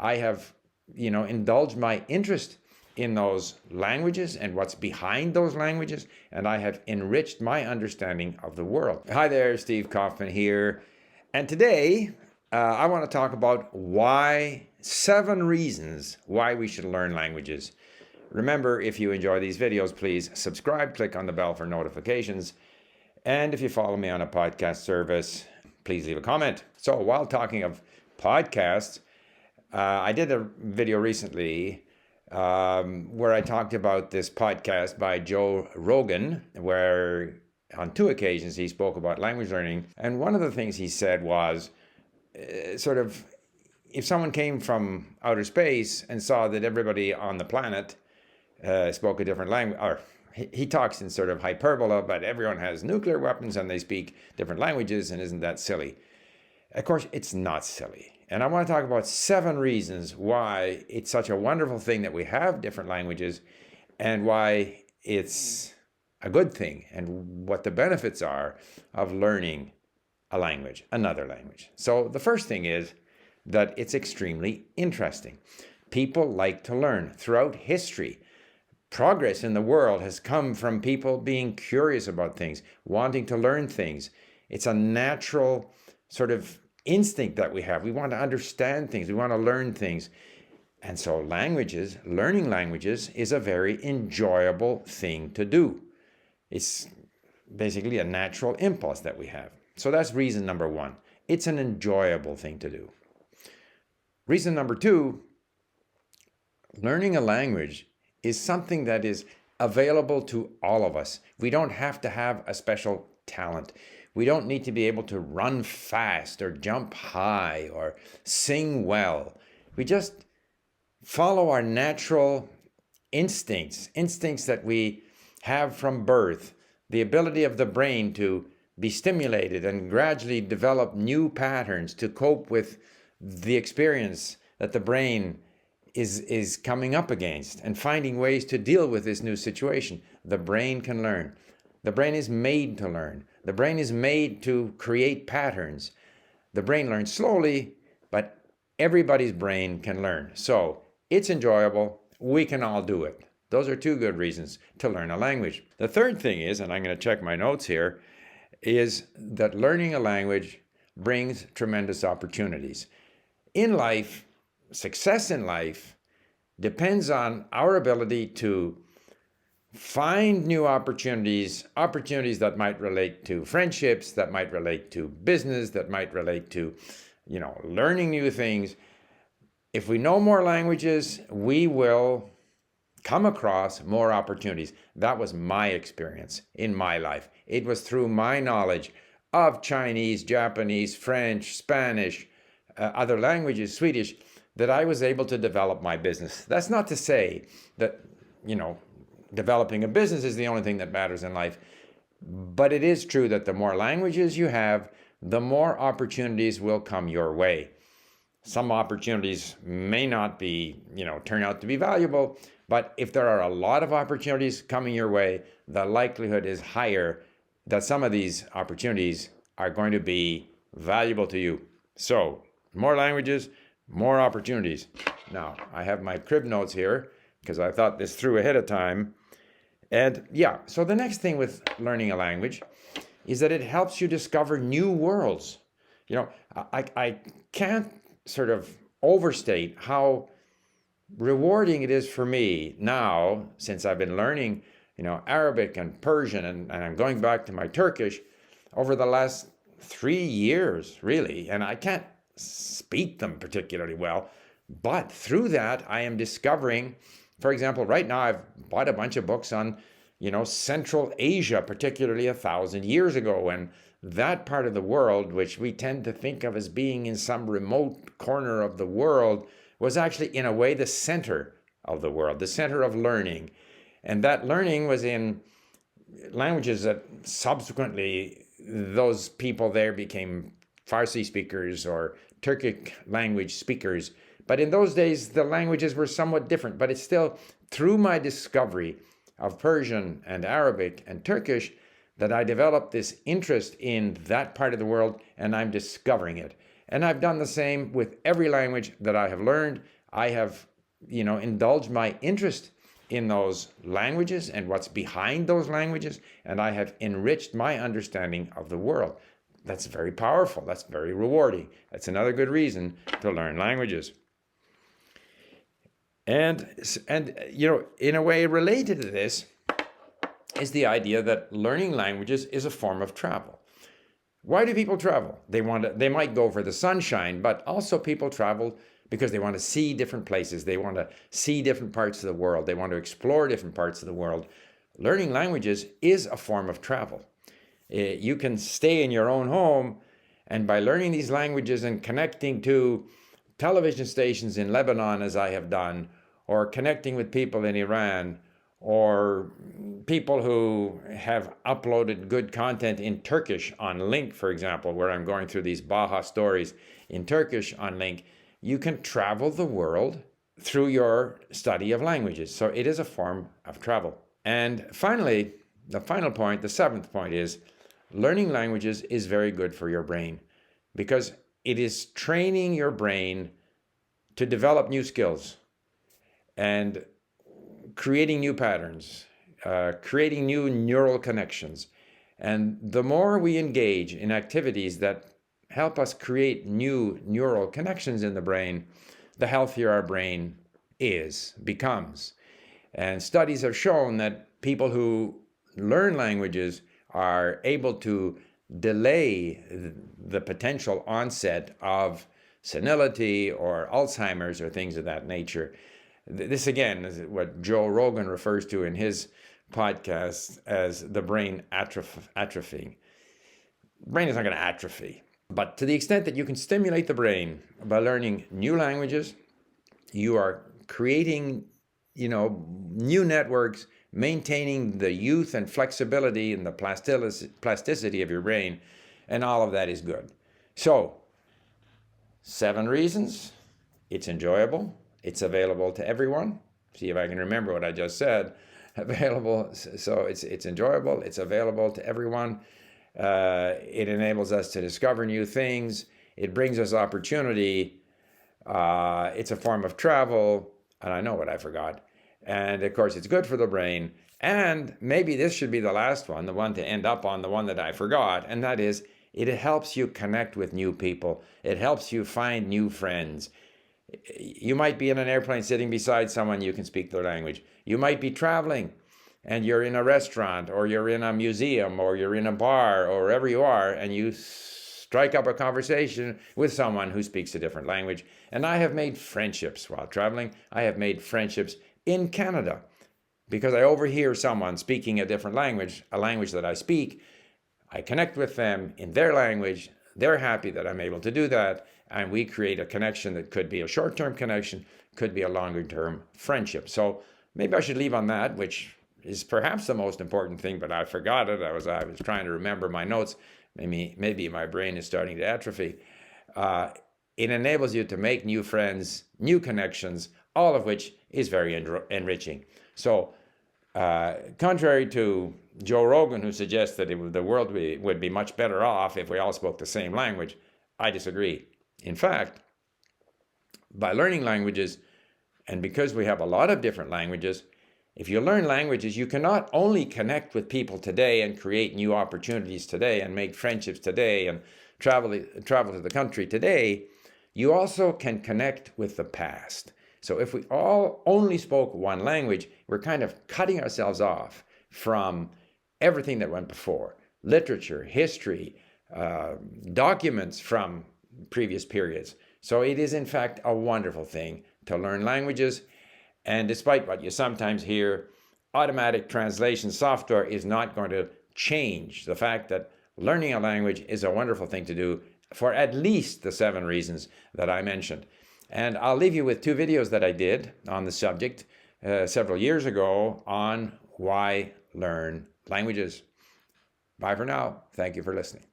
I have, indulged my interest in those languages and what's behind those languages, and I have enriched my understanding of the world. Hi there, Steve Kaufmann here, and today I want to talk about 7 reasons why we should learn languages. Remember, if you enjoy these videos, please subscribe, click on the bell for notifications, and if you follow me on a podcast service, please leave a comment. So while talking of podcasts, I did a video recently where I talked about this podcast by Joe Rogan, where on 2 occasions he spoke about language learning. And one of the things he said was if someone came from outer space and saw that everybody on the planet spoke a different language, or he talks in sort of hyperbola, but everyone has nuclear weapons and they speak different languages, and isn't that silly? Of course, it's not silly. And I want to talk about 7 reasons why it's such a wonderful thing that we have different languages, and why it's a good thing, and what the benefits are of learning a language, another language. So the first thing is that it's extremely interesting. People like to learn. Throughout history, progress in the world has come from people being curious about things, wanting to learn things. It's a natural sort of instinct that we have. We want to understand things. We want to learn things. And so learning languages is a very enjoyable thing to do. It's basically a natural impulse that we have. So that's reason number 1. It's an enjoyable thing to do. Reason number 2, learning a language is something that is available to all of us. We don't have to have a special talent. We don't need to be able to run fast or jump high or sing well. We just follow our natural instincts that we have from birth, the ability of the brain to be stimulated and gradually develop new patterns to cope with the experience that the brain is coming up against, and finding ways to deal with this new situation. The brain can learn. The brain is made to learn. The brain is made to create patterns. The brain learns slowly, but everybody's brain can learn. So it's enjoyable. We can all do it. Those are 2 good reasons to learn a language. The third thing is, and I'm going to check my notes here, is that learning a language brings tremendous opportunities. In life, success in life depends on our ability to find new opportunities that might relate to friendships, that might relate to business, that might relate to, learning new things. If we know more languages, we will come across more opportunities. That was my experience in my life. It was through my knowledge of Chinese, Japanese, French, Spanish, other languages, Swedish, that I was able to develop my business. That's not to say that, developing a business is the only thing that matters in life. But it is true that the more languages you have, the more opportunities will come your way. Some opportunities may not be, turn out to be valuable, but if there are a lot of opportunities coming your way, the likelihood is higher that some of these opportunities are going to be valuable to you. So, more languages, more opportunities. Now, I have my crib notes here because I thought this through ahead of time. And so the next thing with learning a language is that it helps you discover new worlds. I can't sort of overstate how rewarding it is for me now, since I've been learning, Arabic and Persian, and I'm going back to my Turkish over the last 3 years, really. And I can't speak them particularly well, but through that, I am discovering, for example, right now I've bought a bunch of books on, Central Asia, particularly 1,000 years ago, and that part of the world, which we tend to think of as being in some remote corner of the world, was actually, in a way, the center of the world, the center of learning. And that learning was in languages that subsequently those people there became Farsi speakers or Turkic language speakers. But in those days, the languages were somewhat different. But it's still through my discovery of Persian and Arabic and Turkish that I developed this interest in that part of the world, and I'm discovering it. And I've done the same with every language that I have learned. I have, indulged my interest in those languages and what's behind those languages, and I have enriched my understanding of the world. That's very powerful. That's very rewarding. That's another good reason to learn languages. And in a way related to this is the idea that learning languages is a form of travel. Why do people travel? They might go for the sunshine, but also people travel because they want to see different places. They want to see different parts of the world. They want to explore different parts of the world. Learning languages is a form of travel. You can stay in your own home, and by learning these languages and connecting to television stations in Lebanon, as I have done, or connecting with people in Iran, or people who have uploaded good content in Turkish on Link, for example, where I'm going through these Baha stories in Turkish on Link, you can travel the world through your study of languages. So it is a form of travel. And finally, the final point, the seventh point is, learning languages is very good for your brain because it is training your brain to develop new skills and creating new patterns, creating new neural connections. And the more we engage in activities that help us create new neural connections in the brain, the healthier our brain becomes. And studies have shown that people who learn languages are able to delay the potential onset of senility or Alzheimer's or things of that nature. This, again, is what Joe Rogan refers to in his podcast as the brain atrophying. The brain is not going to atrophy. But to the extent that you can stimulate the brain by learning new languages, you are creating, new networks, maintaining the youth and flexibility and the plasticity of your brain, and all of that is good. So, 7 reasons. It's enjoyable. It's available to everyone. See if I can remember what I just said. Available. So it's enjoyable. It's available to everyone. It enables us to discover new things. It brings us opportunity. It's a form of travel. And I know what I forgot. And of course, it's good for the brain. And maybe this should be the last one, the one to end up on, the one that I forgot. And that is, it helps you connect with new people. It helps you find new friends. You might be in an airplane sitting beside someone you can speak their language. You might be traveling and you're in a restaurant or you're in a museum or you're in a bar or wherever you are, and you strike up a conversation with someone who speaks a different language. And I have made friendships while traveling. I have made friendships in Canada because I overhear someone speaking a different language, a language that I speak. I connect with them in their language. They're happy that I'm able to do that. And we create a connection that could be a short-term connection, could be a longer-term friendship. So maybe I should leave on that, which is perhaps the most important thing, but I forgot it. I was trying to remember my notes. Maybe my brain is starting to atrophy. It enables you to make new friends, new connections, all of which is very enriching. So contrary to Joe Rogan, who suggests that the world would be much better off if we all spoke the same language, I disagree. In fact, by learning languages, and because we have a lot of different languages, if you learn languages, you can not only connect with people today and create new opportunities today and make friendships today and travel to the country today, you also can connect with the past. So if we all only spoke one language, we're kind of cutting ourselves off from everything that went before. Literature, history, documents from previous periods. So it is in fact a wonderful thing to learn languages. And despite what you sometimes hear, automatic translation software is not going to change the fact that learning a language is a wonderful thing to do for at least the 7 reasons that I mentioned. And I'll leave you with 2 videos that I did on the subject several years ago on why learn languages. Bye for now. Thank you for listening.